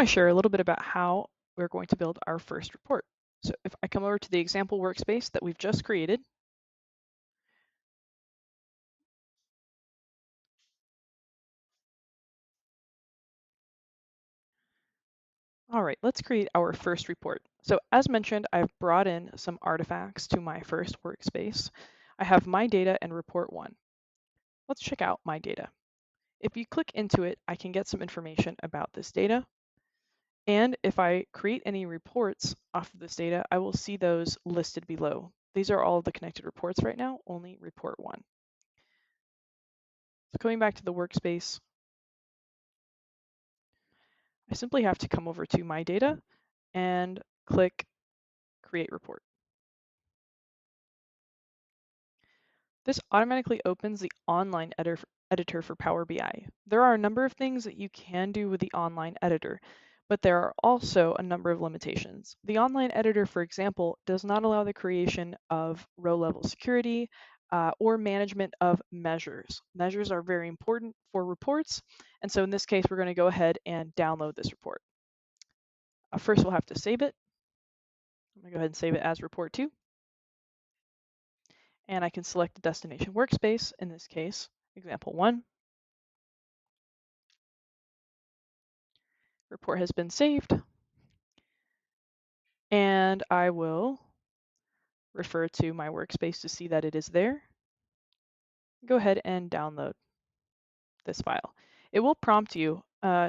share a little bit about how we're going to build our first report. So if I come over to the example workspace that we've just created, all right, let's create our first report. So as mentioned, I've brought in some artifacts to my first workspace. I have my data and report one. Let's check out my data. If you click into it, I can get some information about this data. And if I create any reports off of this data, I will see those listed below. These are all the connected reports right now, only report one. So coming back to the workspace, I simply have to come over to my data and click create report. This automatically opens the online editor for Power BI. There are a number of things that you can do with the online editor, but there are also a number of limitations. The online editor, for example, does not allow the creation of row-level security or management of measures. Measures are very important for reports, and so in this case, we're going to go ahead and download this report. First, we'll have to save it. I'm going to go ahead and save it as report 2. And I can select the destination workspace, in this case, example 1. Report has been saved. And I will refer to my workspace to see that it is there. Go ahead and download this file. It will prompt you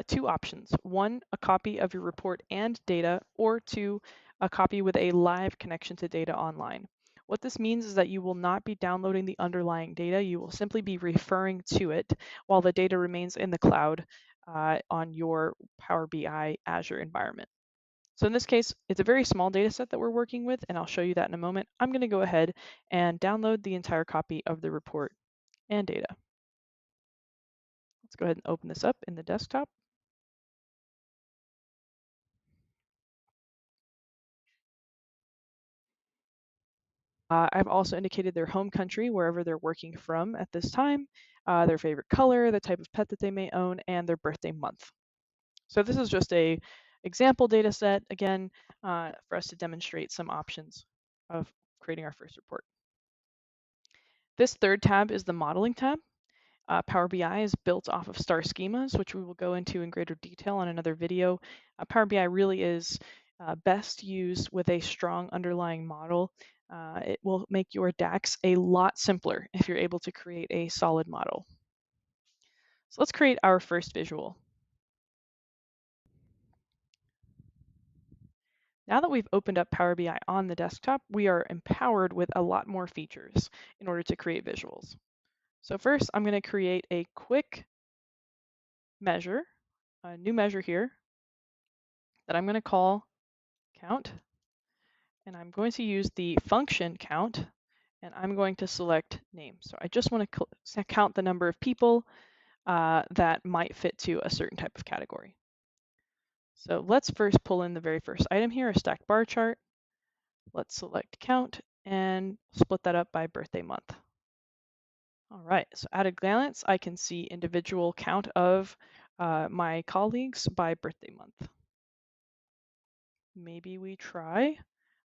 two options. One, a copy of your report and data, or two, a copy with a live connection to data online. What this means is that you will not be downloading the underlying data. You will simply be referring to it while the data remains in the cloud on your Power BI Azure environment. So in this case, it's a very small data set that we're working with, and I'll show you that in a moment. I'm going to go ahead and download the entire copy of the report and data. Let's go ahead and open this up in the desktop. I've also indicated their home country, wherever they're working from at this time, their favorite color, the type of pet that they may own, and their birthday month. So this is just a example data set, again, for us to demonstrate some options of creating our first report. This third tab is the modeling tab. Power BI is built off of star schemas, which we will go into in greater detail on another video. Power BI really is best used with a strong underlying model. It will make your DAX a lot simpler if you're able to create a solid model. So let's create our first visual. Now that we've opened up Power BI on the desktop, we are empowered with a lot more features in order to create visuals. So first, I'm going to create a quick measure, a new measure here that I'm going to call count. And I'm going to use the function count, and I'm going to select name. So I just want to count the number of people that might fit to a certain type of category. So let's first pull in the very first item here, a stacked bar chart. Let's select count and split that up by birthday month. All right, so at a glance, I can see individual count of my colleagues by birthday month. Maybe we try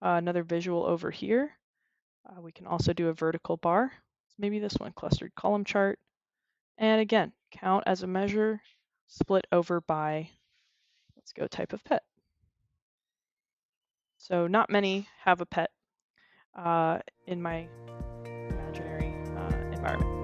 another visual over here. We can also do a vertical bar. Maybe this one, clustered column chart. And again, count as a measure, split over by, let's go type of pet. So not many have a pet in my imaginary environment.